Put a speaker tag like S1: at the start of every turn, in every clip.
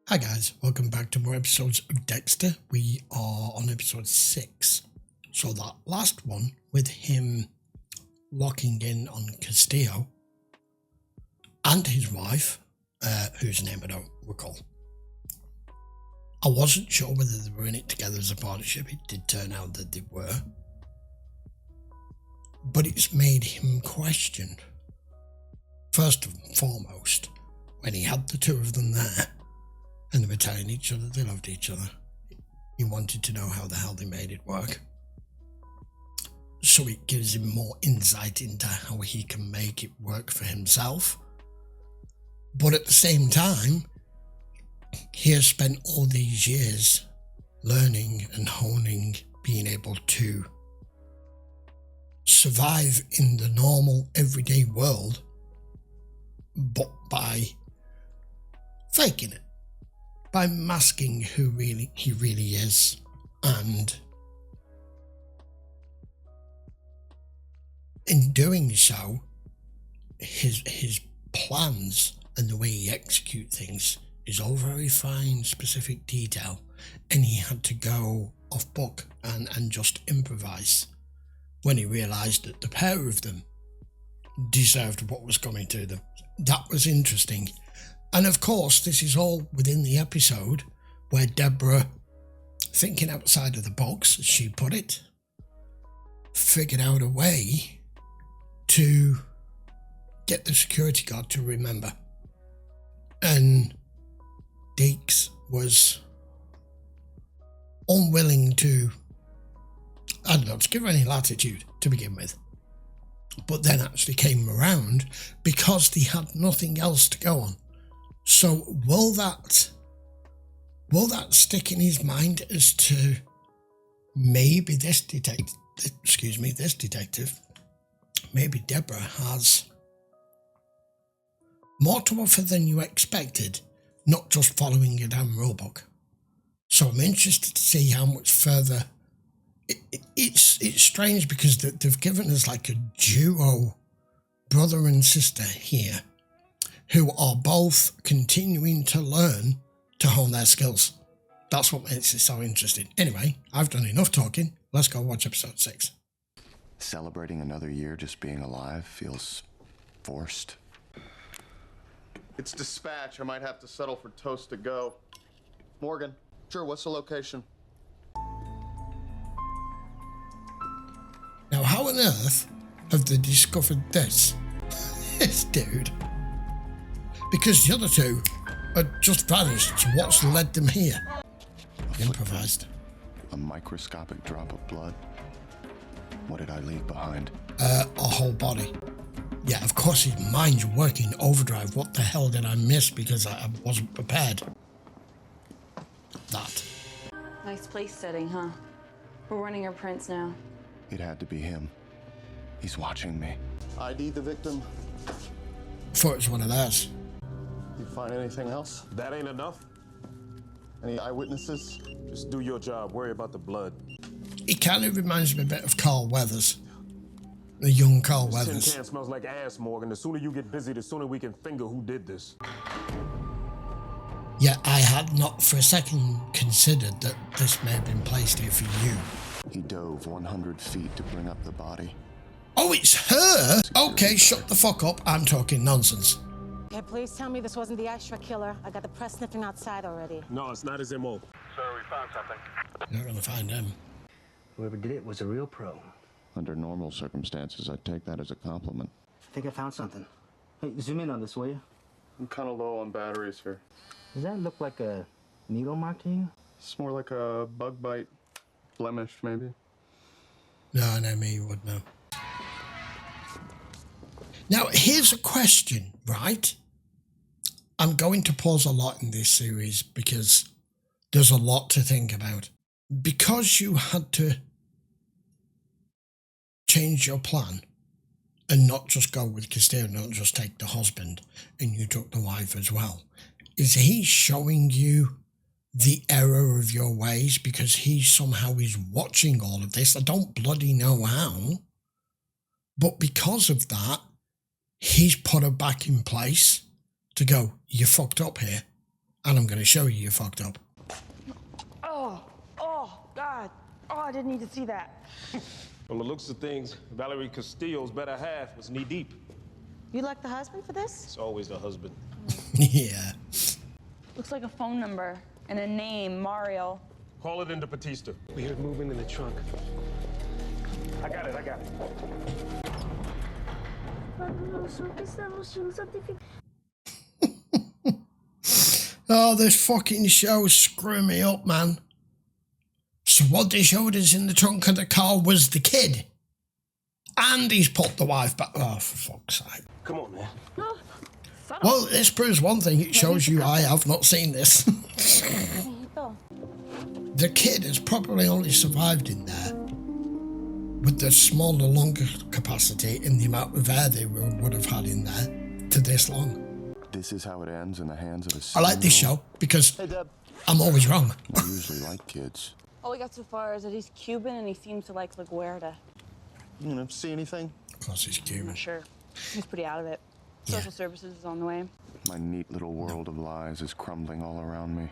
S1: Hi guys, welcome back to more episodes of Dexter. We are on episode 6. So that last one with him locking in on Castillo and his wife, whose name I don't recall. I wasn't sure whether they were in it together as a partnership. It did turn out that they were. But it's made him question. First and foremost, when he had the two of them there, and they were telling each other they loved each other. He wanted to know how the hell they made it work. So it gives him more insight into how he can make it work for himself. But at the same time, he has spent all these years learning and honing, being able to survive in the normal, everyday world, but by faking it. By masking who he really is, and in doing so, his plans and the way he executes things is all very fine, specific detail, and he had to go off book and just improvise when he realised that the pair of them deserved what was coming to them. That was interesting. And of course, this is all within the episode where Deborah, thinking outside of the box, as she put it, figured out a way to get the security guard to remember. And Deeks was unwilling to, to give her any latitude to begin with. But then actually came around because they had nothing else to go on. So will that stick in his mind as to maybe this detective, maybe Deborah has more to offer than you expected, not just following a damn rulebook. So I'm interested to see how much further. It's strange because they've given us like a duo, brother and sister here, who are both continuing to learn to hone their skills. That's what makes it so interesting. Anyway, I've done enough talking. Let's go watch episode 6.
S2: Celebrating another year just being alive feels forced.
S3: It's dispatch. I might have to settle for toast to go. Morgan, sure, what's the location?
S1: Now, how on earth have they discovered this? This dude. Because the other two had just vanished, so what's led them here? Improvised.
S2: A microscopic drop of blood. What did I leave behind?
S1: A whole body. Yeah, of course his mind's working overdrive. What the hell did I miss because I wasn't prepared? That.
S4: Nice place setting, huh? We're running our prints now.
S2: It had to be him. He's watching me.
S3: ID the victim.
S1: Thought it was one of theirs.
S3: You find anything else?
S5: That ain't enough?
S3: Any eyewitnesses?
S5: Just do your job. Worry about the blood.
S1: He kind of reminds me a bit of Carl Weathers. The young Carl
S5: This tin
S1: Weathers.
S5: can smells like ass, Morgan. The sooner you get busy, the sooner we can finger who did this.
S1: Yeah, I had not for a second considered that this may have been placed here for you.
S2: He dove 100 feet to bring up the body.
S1: Oh, it's her? Okay, shut the fuck up. I'm talking nonsense.
S6: Okay, please tell me this wasn't the extra killer. I got the press sniffing outside already.
S5: No, it's not his MO.
S7: Sir, we found something.
S1: You're not gonna find him.
S8: Whoever did it was a real pro.
S2: Under normal circumstances, I'd take that as a compliment.
S8: I think I found something. Hey, zoom in on this, will you?
S3: I'm kind of low on batteries here.
S8: Does that look like a needle mark to you?
S3: It's more like a bug bite blemish, maybe.
S1: No, me, you would know. Now, here's a question, right? I'm going to pause a lot in this series because there's a lot to think about. Because you had to change your plan and not just go with Castillo, not just take the husband, and you took the wife as well. Is he showing you the error of your ways because he somehow is watching all of this? I don't bloody know how. But because of that, he's put her back in place to go, you fucked up here. And I'm going to show you fucked up.
S4: Oh, God. Oh, I didn't need to see that.
S5: From the looks of things, Valerie Castillo's better half was knee-deep.
S6: You like the husband for this?
S5: It's always the husband.
S1: Yeah.
S4: Looks like a phone number and a name, Mario.
S5: Haul it into Batista.
S8: We hear moving in the trunk.
S5: I got it.
S1: Oh, this fucking show's screwing me up, man. So what they showed us in the trunk of the car was the kid. And he's put the wife back. Oh, for fuck's sake.
S5: Come on, man.
S1: Well, this proves one thing. It shows you I have not seen this. The kid has probably only survived in there with the smaller, longer capacity and the amount of air they would have had in there to this long.
S2: This is how it ends in the hands of a
S1: I like this show because
S3: Hey, Deb.
S1: I'm always wrong.
S2: I usually like kids.
S4: All we got so far is that he's Cuban and he seems to like LaGuardia.
S3: You know, see anything?
S1: Of course, he's
S4: I'm
S1: Cuban.
S4: not sure. He's pretty out of it.
S1: Yeah.
S4: Social services is on the way.
S2: My neat little world of lies is crumbling all around me.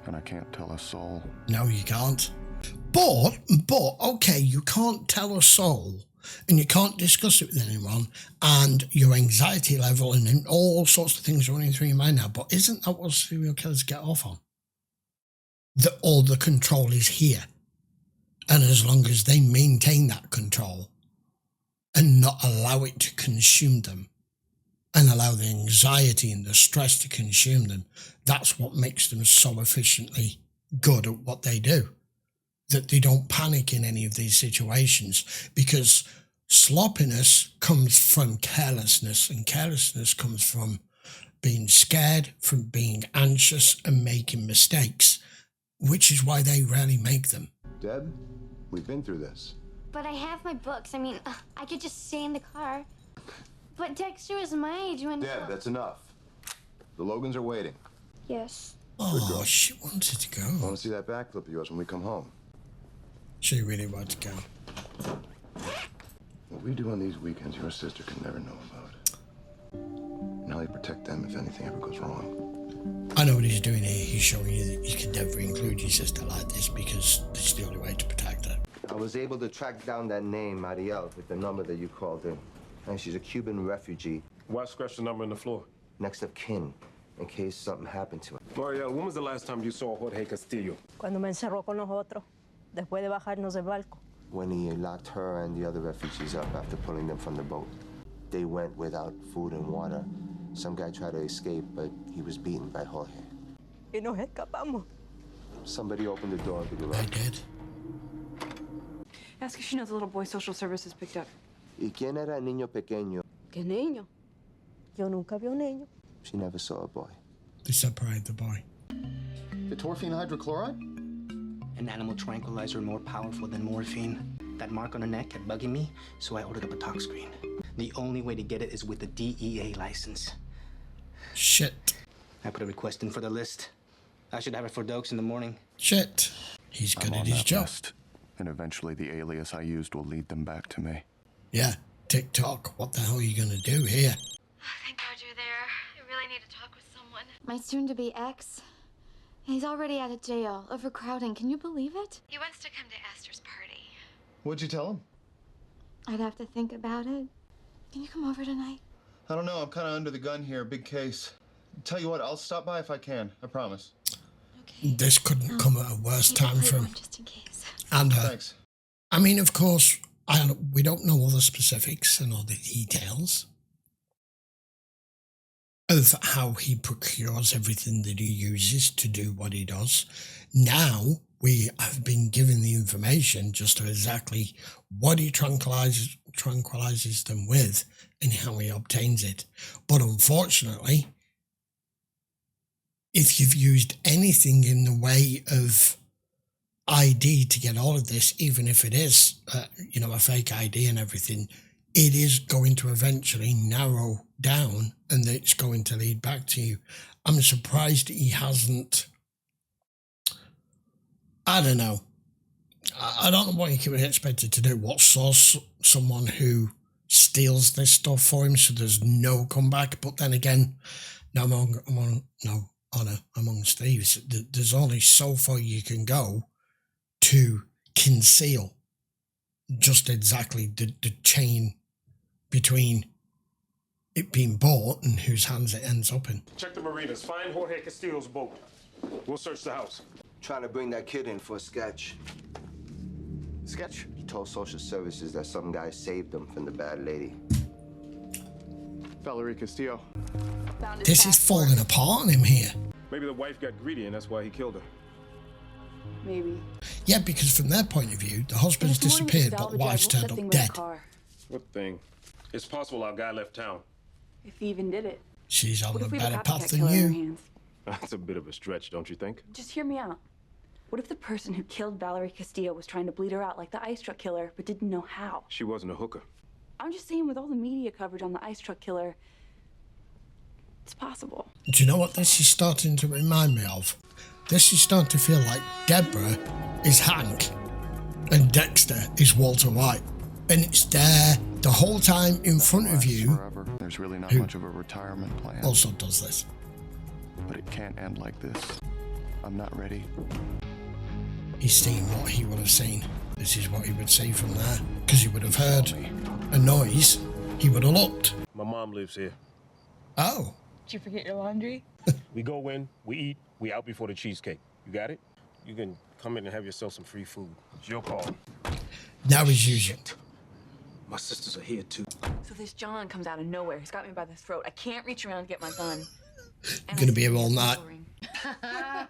S2: And I can't tell a soul.
S1: No, you can't. But, okay, you can't tell a soul and you can't discuss it with anyone and your anxiety level and all sorts of things running through your mind now. But isn't that what serial killers get off on? That all the control is here. And as long as they maintain that control and not allow it to consume them and allow the anxiety and the stress to consume them, that's what makes them so efficiently good at what they do. That they don't panic in any of these situations, because sloppiness comes from carelessness, and carelessness comes from being scared, from being anxious and making mistakes, which is why they rarely make them.
S7: Deb, we've been through this.
S9: But I have my books. I mean, I could just stay in the car. But Dexter was my age when...
S7: Deb, that's enough. The Logans are waiting.
S9: Yes.
S1: Oh, she wanted to
S7: I
S1: go.
S7: want to see that backflip of yours when we come home.
S1: She really wanted to go.
S7: What we do on these weekends, your sister can never know about. Now you protect them if anything ever goes wrong.
S1: I know what he's doing here. He's showing you that you can never include your sister like this because it's the only way to protect her.
S10: I was able to track down that name, Mariel, with the number that you called in. And she's a Cuban refugee.
S5: Why scratch the number in the floor?
S10: Next of kin, in case something happened to her.
S5: Mariel, when was the last time you saw Jorge Castillo?
S6: Cuando me encerró con nosotros, después de bajarnos del barco.
S10: When he locked her and the other refugees up after pulling them from the boat. They went without food and water. Some guy tried to escape, but he was beaten by Jorge.
S6: Y nos escapamos.
S10: Somebody opened the door to the
S1: I
S10: right.
S1: did.
S4: Ask if she knows the little boy social services picked up.
S10: ¿Y quién era el niño pequeño?
S6: ¿Qué niño? Yo nunca vi un niño.
S10: She never saw a boy.
S1: They separated the boy.
S3: The torphine hydrochloride?
S8: An animal tranquilizer more powerful than morphine. That mark on her neck kept bugging me, so I ordered up a talk screen. The only way to get it is with the DEA license.
S1: Shit.
S8: I put a request in for the list. I should have it for Dokes in the morning.
S1: Shit. He's good
S2: I'm
S1: at
S2: on
S1: his
S2: that
S1: job.
S2: list, and eventually the alias I used will lead them back to me.
S1: Yeah. TikTok. What the hell are you going to do here?
S9: Thank God you're there. I really need to talk with someone. My soon-to-be ex. He's already out of jail. Overcrowding. Can you believe it? He wants to come to Esther's party.
S3: What'd you tell him?
S9: I'd have to think about it. Can you come over tonight?
S3: I don't know. I'm kind of under the gun here. Big case. Tell you what, I'll stop by if I can. I promise.
S9: Okay.
S1: This couldn't come at a worse time for him.
S9: Just in case.
S1: And her.
S3: Thanks.
S1: I mean, of course, we don't know all the specifics and all the details of how he procures everything that he uses to do what he does. Now we have been given the information just of exactly what he tranquilizes them with and how he obtains it. But unfortunately, if you've used anything in the way of ID to get all of this, even if it is, a fake ID and everything, it is going to eventually narrow down and it's going to lead back to you. I'm surprised he hasn't. I don't know. I don't know what he could be expected to do. What source someone who steals this stuff for him so there's no comeback? But then again, no, honor amongst thieves. There's only so far you can go to conceal just exactly the chain between it being bought and whose hands it ends up in.
S5: Check the marinas. Find Jorge Castillo's boat. We'll search the house.
S10: Trying to bring that kid in for a sketch.
S3: Sketch?
S10: He told social services that some guy saved him from the bad lady.
S3: Valerie Castillo.
S1: This is falling apart on him here.
S5: Maybe the wife got greedy and that's why he killed her.
S4: Maybe.
S1: Yeah, because from their point of view, the husband's disappeared, but the wife's turned up dead.
S5: What thing? It's possible our guy left town.
S4: If he even did it.
S1: She's on a
S4: What if we
S1: better
S4: have a
S1: path
S4: copycat
S1: than
S4: killer on our
S1: you.
S4: hands?
S5: That's a bit of a stretch, don't you think?
S4: Just hear me out. What if the person who killed Valerie Castillo was trying to bleed her out like the ice truck killer, but didn't know how?
S5: She wasn't a hooker.
S4: I'm just saying, with all the media coverage on the ice truck killer, it's possible.
S1: Do you know what this is starting to remind me of? This is starting to feel like Deborah is Hank and Dexter is Walter White. And it's there the whole time in front of you.
S2: Forever. There's really not
S1: Who
S2: much of a retirement plan.
S1: also does this.
S2: But it can't end like this. I'm not ready.
S1: He's seen what he would have seen. This is what he would see from there. Because he would have heard a noise. He would have looked.
S5: My mom lives here.
S1: Oh.
S4: Did you forget your laundry?
S5: We go in, we eat, we out before the cheesecake. You got it? You can come in and have yourself some free food. It's your call.
S1: Now he's using.
S5: My sisters are here too.
S4: So this John comes out of nowhere. He's got me by the throat. I can't reach around to get my gun.
S1: You're going to be here all night.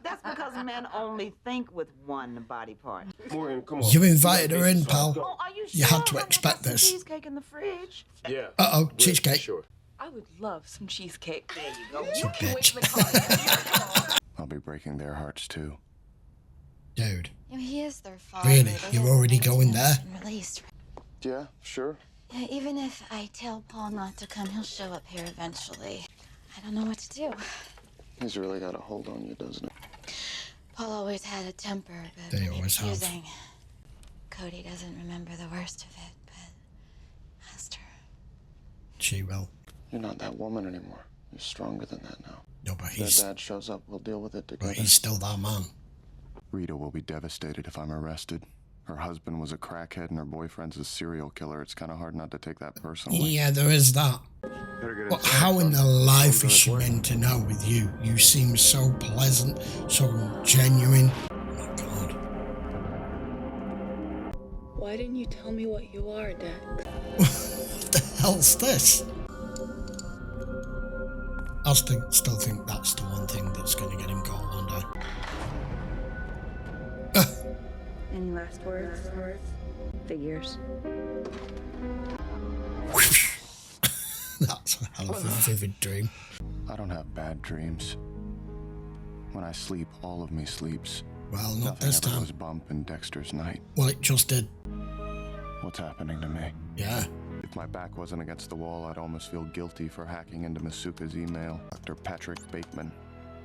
S11: That's because men only think with one body part.
S5: Morgan, come on.
S1: You invited her in, pal.
S11: Oh, are you sure?
S1: You had to
S11: Honey,
S1: expect
S11: I got some
S1: this.
S11: cheesecake in the fridge.
S5: Yeah.
S1: Uh-oh, cheesecake.
S5: Sure.
S4: I would love some cheesecake. There you go.
S1: You
S4: Can't wait
S1: bitch.
S4: for the car.
S2: I'll be breaking their hearts too.
S1: Dude.
S9: You know, he is their father.
S1: Really?
S9: They
S1: You're
S9: have
S1: already going
S9: arranged
S1: there?
S9: and Released.
S3: Yeah, sure.
S9: Yeah, even if I tell Paul not to come, he'll show up here eventually. I don't know what to do.
S3: He's really got a hold on you, doesn't he?
S9: Paul always had a temper, but
S1: They
S9: when he
S1: always
S9: was
S1: have.
S9: using. Cody doesn't remember the worst of it, but asked her.
S1: She will.
S3: You're not that woman anymore. You're stronger than that now.
S1: No, but
S3: If their
S1: he's,
S3: dad shows up, we'll deal with it together.
S1: but he's still that man.
S2: Rita will be devastated if I'm arrested. Her husband was a crackhead and her boyfriend's a serial killer. It's kind of hard not to take that personally.
S1: Yeah, there is that. But how in the life is she meant to know with you? You seem so pleasant, so genuine. Oh my God.
S4: Why didn't you tell me what you are, Dex?
S1: What the hell's this? I still think that's the one thing that's going to get him caught one day.
S4: Any last words? Figures.
S1: That's a hell of a vivid dream.
S2: I don't have bad dreams. When I sleep, all of me sleeps.
S1: Well, not
S2: Nothing
S1: this
S2: ever
S1: time.
S2: goes bump in Dexter's night.
S1: Well, it just did.
S2: What's happening to me?
S1: Yeah.
S2: If my back wasn't against the wall, I'd almost feel guilty for hacking into Masuka's email. Dr. Patrick Bateman.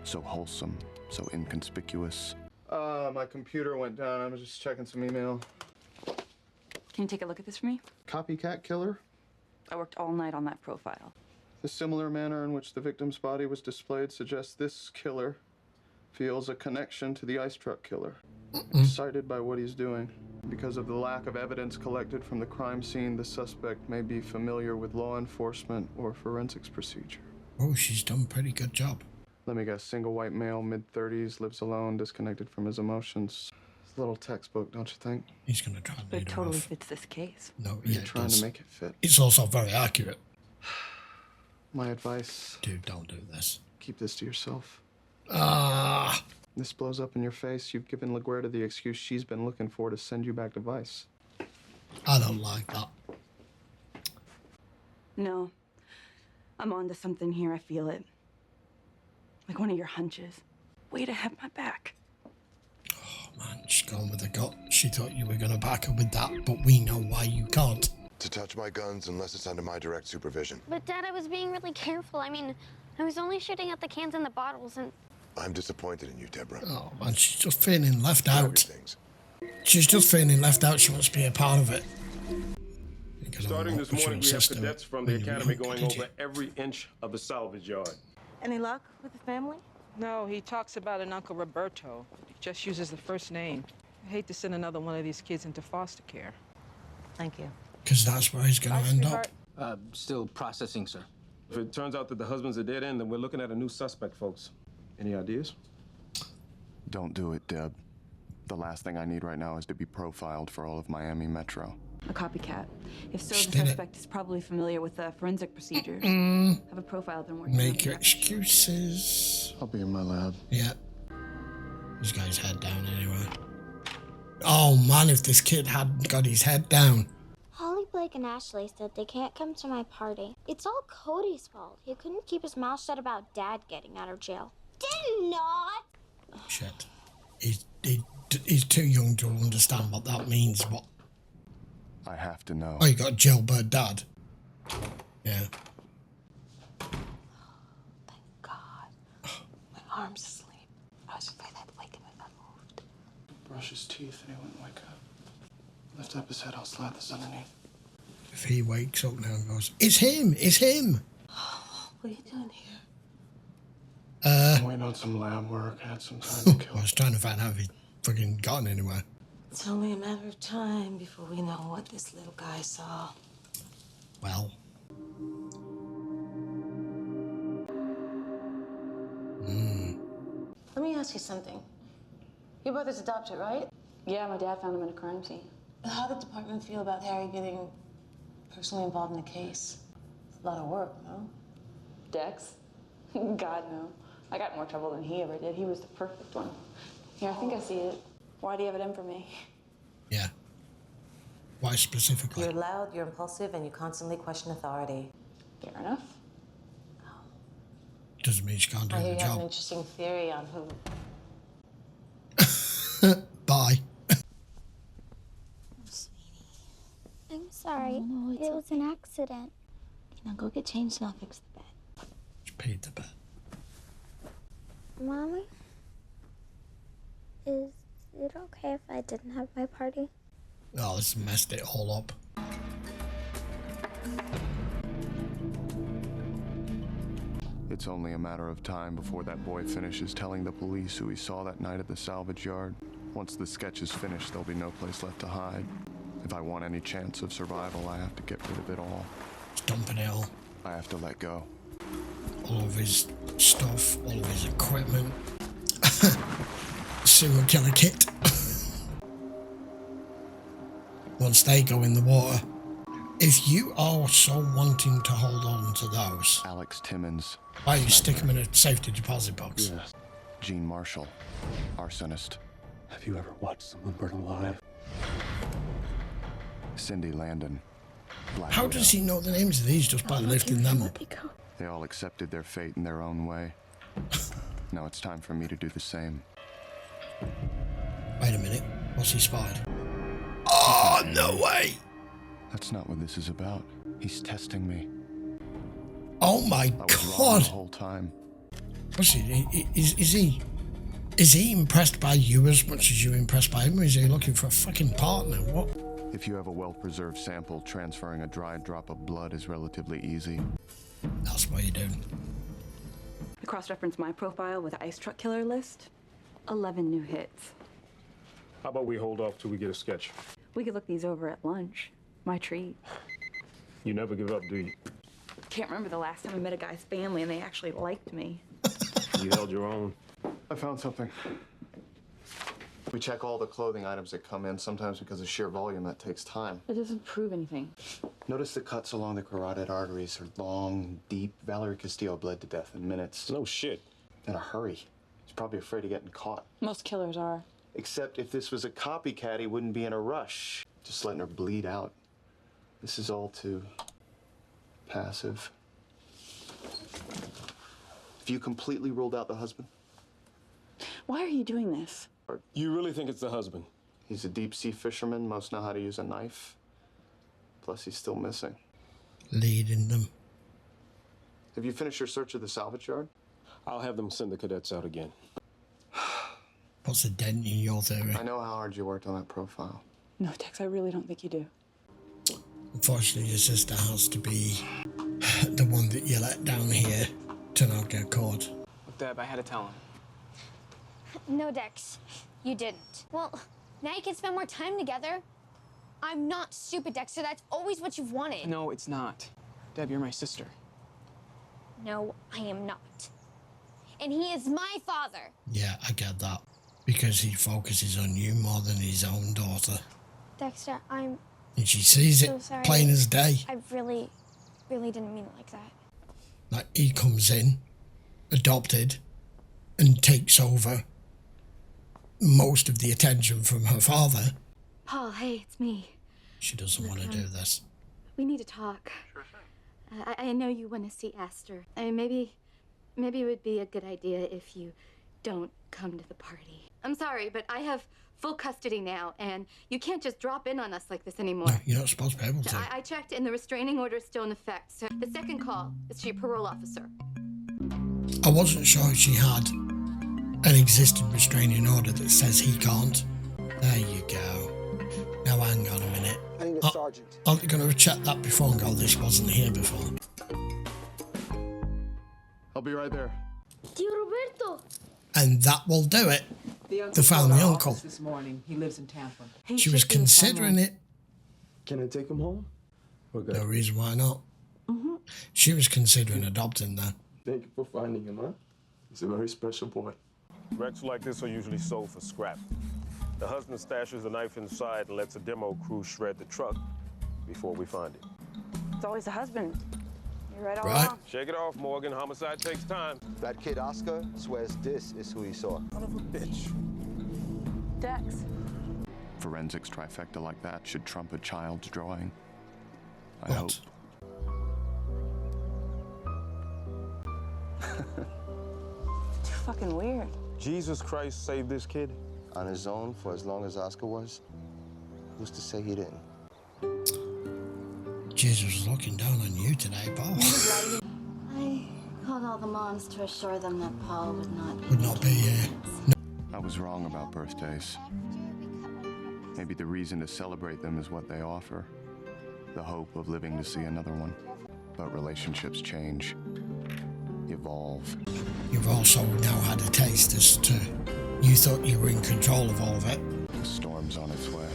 S2: So wholesome, so inconspicuous.
S3: My computer went down. I was just checking some email.
S4: Can you take a look at this for me?
S3: Copycat killer?
S4: I worked all night on that profile.
S3: The similar manner in which the victim's body was displayed suggests this killer feels a connection to the ice truck killer. Excited by what he's doing. Because of the lack of evidence collected from the crime scene, the suspect may be familiar with law enforcement or forensics procedure.
S1: Oh, she's done a pretty good job.
S3: Let me guess, single white male, mid-30s, lives alone, disconnected from his emotions. It's a little textbook, don't you think?
S1: He's going to try and
S4: But
S1: lead
S4: it
S1: her
S4: totally
S1: off.
S4: fits this case.
S1: No,
S3: You're
S1: yeah, it
S3: trying
S1: does.
S3: to make it fit.
S1: It's also very accurate.
S3: My advice,
S1: Dude, don't do this.
S3: keep this to yourself.
S1: Ah.
S3: This blows up in your face. You've given LaGuerta the excuse she's been looking for to send you back to Vice.
S1: I don't like that.
S4: No. I'm onto something here. I feel it. Like one of your hunches. Way to have my back.
S1: Oh, man, she's gone with the gut. She thought you were going to back her with that, but we know why you can't.
S7: To touch my guns unless it's under my direct supervision.
S12: But Dad, I was being really careful. I mean, I was only shooting at the cans and the bottles and...
S7: I'm disappointed in you, Deborah.
S1: Oh, man, she's just feeling left out.
S7: Things.
S1: She's just feeling left out. She wants to be a part of it.
S5: Starting this morning, we have cadets from the academy going over every inch of the salvage yard.
S6: Any luck with the family?
S13: No, he talks about an Uncle Roberto. He just uses the first name. I hate to send another one of these kids into foster care.
S6: Thank you.
S1: Because that's where he's going to end up.
S8: Still processing, sir.
S5: If it turns out that the husband's a dead end, then we're looking at a new suspect, folks. Any ideas?
S2: Don't do it, Deb. The last thing I need right now is to be profiled for all of Miami Metro.
S4: A copycat. If so,
S1: Just
S4: the
S1: did it.
S4: suspect is probably familiar with the forensic procedures. Have a profile been working
S1: Make
S4: on
S1: your
S4: the
S1: excuses.
S3: I'll be in my lab.
S1: Yeah. This guy's head down anyway. Oh man, if this kid hadn't got his head down.
S14: Holly, Blake, and Ashley said they can't come to my party. It's all Cody's fault. He couldn't keep his mouth shut about Dad getting out of jail. Did not!
S1: Shit. He's too young to understand what that means. What?
S2: I have to know.
S1: Oh, you got a jailbird dad. Yeah.
S6: Thank God. My arm's asleep. I was afraid I'd wake him if I moved.
S3: Brush his teeth and he wouldn't wake up. Lift up his head, I'll slide this underneath.
S1: If he wakes up now and goes, it's him, it's him.
S6: What are you doing here?
S3: I'm waiting on some lab work. I had some time to kill.
S1: I was trying to find out if he'd fucking gone anywhere.
S6: It's only a matter of time before we know what this little guy saw.
S1: Well.
S6: Let me ask you something. Your brother's adopted, right?
S4: Yeah, my dad found him in a crime scene.
S6: How did the department feel about Harry getting personally involved in the case? It's a lot of work, no?
S4: Dex? God, no. I got more trouble than he ever did. He was the perfect one. Here, I think I see it. Why do you have it in for me?
S1: Yeah. Why specifically?
S6: You're loud, you're impulsive, and you constantly question authority.
S4: Fair enough.
S1: Doesn't mean she can't do
S6: I hear
S1: the
S6: you have an
S1: job.
S6: interesting theory on who...
S1: Bye.
S14: I'm sorry.
S9: Oh,
S14: it was an accident.
S6: Now go get changed and I'll fix the bed.
S1: She paid the bed.
S14: Mommy? Is it okay if I didn't have my party?
S1: Oh, this messed it all up.
S2: It's only a matter of time before that boy finishes telling the police who he saw that night at the salvage yard. Once the sketch is finished, there'll be no place left to hide. If I want any chance of survival, I have to get rid of it all.
S1: He's dumping it all.
S2: I have to let go.
S1: All of his stuff, all of his equipment. Serial killer kit. Once they go in the water. If you are so wanting to hold on to those,
S2: Alex Timmons.
S1: why don't you stick them in a safety deposit box?
S2: Yeah. Gene Marshall, arsonist.
S5: Have you ever watched someone burn alive?
S2: Cindy Landon. Black
S1: How
S2: Widow.
S1: does he know the names of these just by lifting them up?
S2: They all accepted their fate in their own way. Now it's time for me to do the same.
S1: Wait a minute. What's he spotted? Oh, no way!
S2: That's not what this is about. He's testing me.
S1: Oh my
S2: I was wrong
S1: God!
S2: the whole time.
S1: What's he? Is he impressed by you as much as you're impressed by him, or is he looking for a fucking partner? What?
S2: If you have a well-preserved sample, transferring a dried drop of blood is relatively easy.
S1: That's what you're doing.
S4: I cross-referenced my profile with the ice truck killer list. 11 new hits.
S5: How about we hold off till we get a sketch?
S4: We could look these over at lunch. My treat.
S5: You never give up, do you?
S4: Can't remember the last time I met a guy's family and they actually liked me.
S5: You held your own.
S3: I found something. We check all the clothing items that come in. Sometimes because of sheer volume, that takes time.
S4: It doesn't prove anything.
S3: Notice the cuts along the carotid arteries are long, deep. Valerie Castillo bled to death in minutes.
S5: No shit.
S3: In a hurry. He's probably afraid of getting caught.
S4: Most killers are.
S3: Except if this was a copycat, he wouldn't be in a rush. Just letting her bleed out. This is all too passive. Have you completely ruled out the husband?
S4: Why are you doing this?
S5: You really think it's the husband?
S3: He's a deep-sea fisherman. Most know how to use a knife. Plus, he's still missing.
S1: Leading them.
S3: Have you finished your search of the salvage yard?
S5: I'll have them send the cadets out again.
S1: What's a dent in your theory?
S3: I know how hard you worked on that profile.
S4: No, Tex, I really don't think you do.
S1: Unfortunately, your sister has to be the one that you let down here to not get caught.
S15: Deb, I had to tell him.
S12: No, Dex, you didn't. Well, now you can spend more time together. I'm not stupid, Dexter. That's always what you've wanted.
S15: No, it's not. Deb, you're my sister.
S12: No, I am not. And he is my father.
S1: Yeah, I get that. Because he focuses on you more than his own daughter.
S12: Dexter, I'm
S1: And she sees
S12: so
S1: it
S12: sorry.
S1: plain as day.
S12: I really didn't mean it like that.
S1: Like, he comes in, adopted, and takes over most of the attention from her father.
S16: Paul, hey, it's me.
S1: She doesn't want to do this.
S16: We need to talk. Sure thing. I know you want to see Esther. I mean, maybe it would be a good idea if you don't come to the party. I'm sorry, but I have full custody now, and you can't just drop in on us like this anymore.
S1: No, you're not supposed to be able to.
S16: I checked, and the restraining order is still in effect. So the second call is to your parole officer.
S1: I wasn't sure she had an existing restraining order that says he can't. There you go. Now hang on a minute.
S17: I need a sergeant.
S1: I'm going to check that before and go, this wasn't here before.
S2: I'll be right there.
S14: Tio Roberto.
S1: And that will do it.
S18: The
S1: family
S18: called our
S1: uncle.
S18: office this morning. He lives in Tampa.
S1: She was considering it.
S17: Can I take him home? Okay.
S1: No reason why not. She was considering adopting that.
S17: Thank you for finding him, huh? He's a very special boy.
S5: Wrecks like this are usually sold for scrap. The husband stashes the knife inside and lets a demo crew shred the truck before we find it.
S4: It's always the husband. You're right all
S1: Right.
S4: along.
S5: Shake it off, Morgan. Homicide takes time.
S10: That kid Oscar swears this is who he saw.
S5: Son of a bitch.
S4: Dex.
S2: Forensics trifecta like that should trump a child's drawing. I hope.
S4: Too fucking weird.
S5: Jesus Christ saved this kid?
S10: On his own for as long as Oscar was? Who's to say he didn't?
S1: Jesus was looking down on you today, Paul.
S16: I called all the moms to assure them that Paul
S1: Would not be here.
S2: I was wrong about birthdays. Maybe the reason to celebrate them is what they offer. The hope of living to see another one. But relationships change. Evolve.
S1: You've also now had a taste as to you thought you were in control of all of it.
S2: The storm's on its way.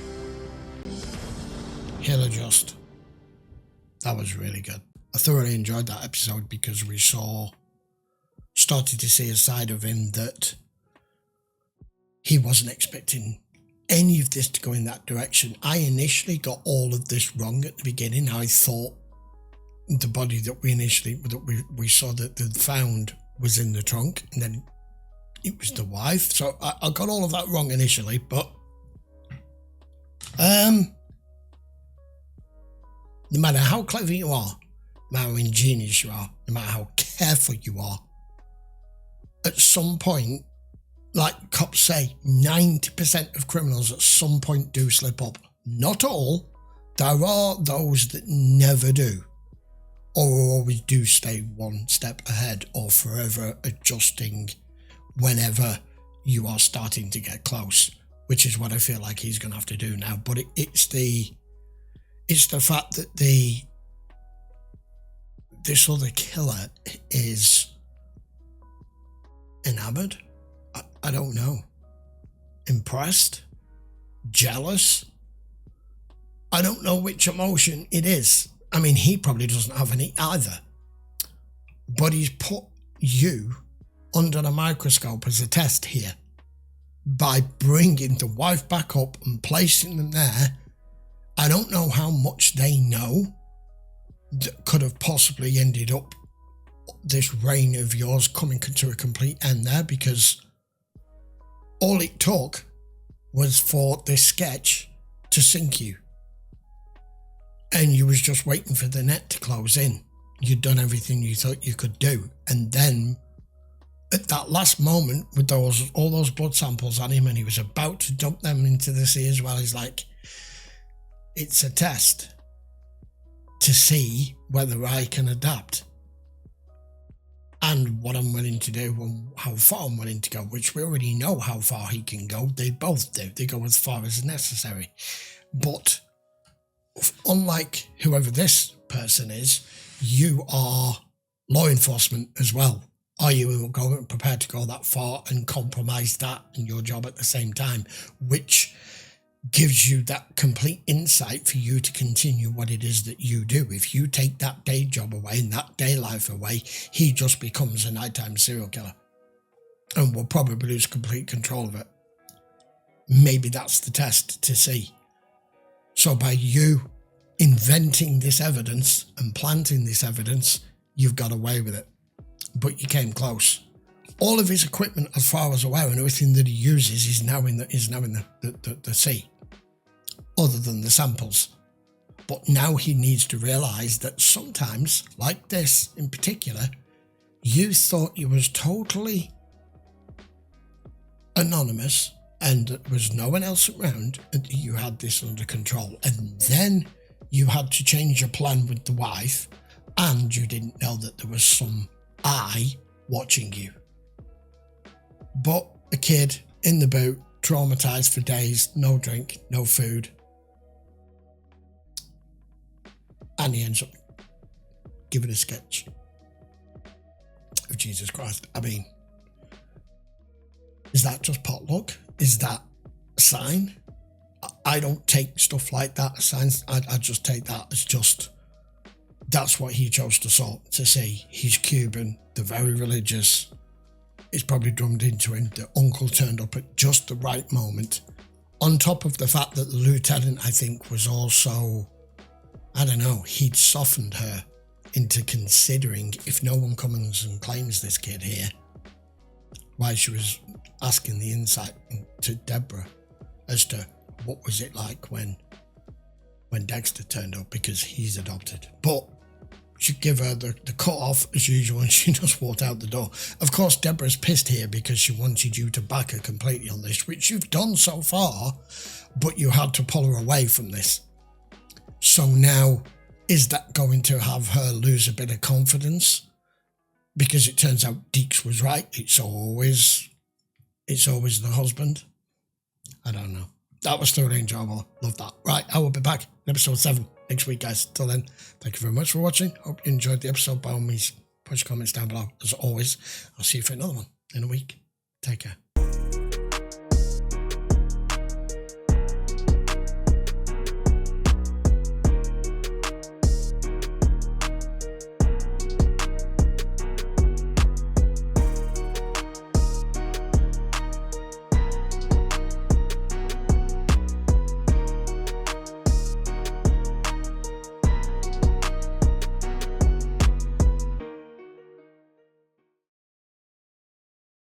S1: He'll adjust. That was really good. I thoroughly enjoyed that episode because we started to see a side of him that he wasn't expecting any of this to go in that direction. I initially got all of this wrong at the beginning. I thought the body that we saw that they found was in the trunk, and then it was the wife. So I got all of that wrong initially, but no matter how clever you are, no matter how ingenious you are, no matter how careful you are, at some point, like cops say, 90% of criminals at some point do slip up. Not all. There are those that never do, or always do stay one step ahead, or forever adjusting whenever you are starting to get close, which is what I feel like he's going to have to do now. But it's the fact that this other killer is enamored. I don't know. Impressed? Jealous? I don't know which emotion it is. I mean, he probably doesn't have any either. But he's put you under a microscope as a test here by bringing the wife back up and placing them there. I don't know how much they know that could have possibly ended up this reign of yours coming to a complete end there, because all it took was for this sketch to sink you. And you was just waiting for the net to close in. You'd done everything you thought you could do. And then at that last moment with all those blood samples on him, and he was about to dump them into the sea as well, he's like, it's a test to see whether I can adapt and what I'm willing to do and how far I'm willing to go, which we already know how far he can go. They both do. They go as far as necessary. But unlike whoever this person is, you are law enforcement as well. Are you going prepared to go that far and compromise that and your job at the same time, which gives you that complete insight for you to continue what it is that you do? If you take that day job away and that day life away, he just becomes a nighttime serial killer and will probably lose complete control of it. Maybe that's the test to see. So by you inventing this evidence and planting this evidence, you've got away with it. But you came close. All of his equipment, as far as I'm aware, and everything that he uses is now in the sea, other than the samples. But now he needs to realise that sometimes, like this in particular, you thought you was totally anonymous and there was no one else around, and you had this under control. And then you had to change your plan with the wife, and you didn't know that there was some eye watching you. But a kid in the boot, traumatised for days, no drink, no food. And he ends up giving a sketch of Jesus Christ. I mean, is that just pot luck? Is that a sign? I don't take stuff like that as signs. I just take that as just, that's what he chose to see. He's Cuban, they're very religious. It's probably drummed into him. The uncle turned up at just the right moment. On top of the fact that the lieutenant, I think, was also, I don't know, he'd softened her into considering, if no one comes and claims this kid here, why she was asking the insight to Deborah as to what was it like when Dexter turned up, because he's adopted. But she give her the cut off as usual, and she just walked out the door. Of course, Deborah's pissed here because she wanted you to back her completely on this, which you've done so far, but you had to pull her away from this. So now, is that going to have her lose a bit of confidence? Because it turns out Deeks was right. It's always the husband. I don't know. That was thoroughly enjoyable. Love that. Right, I will be back in episode 7 next week, guys. Till then, thank you very much for watching. Hope you enjoyed the episode. By all means, put your comments down below. As always, I'll see you for another one in a week. Take care.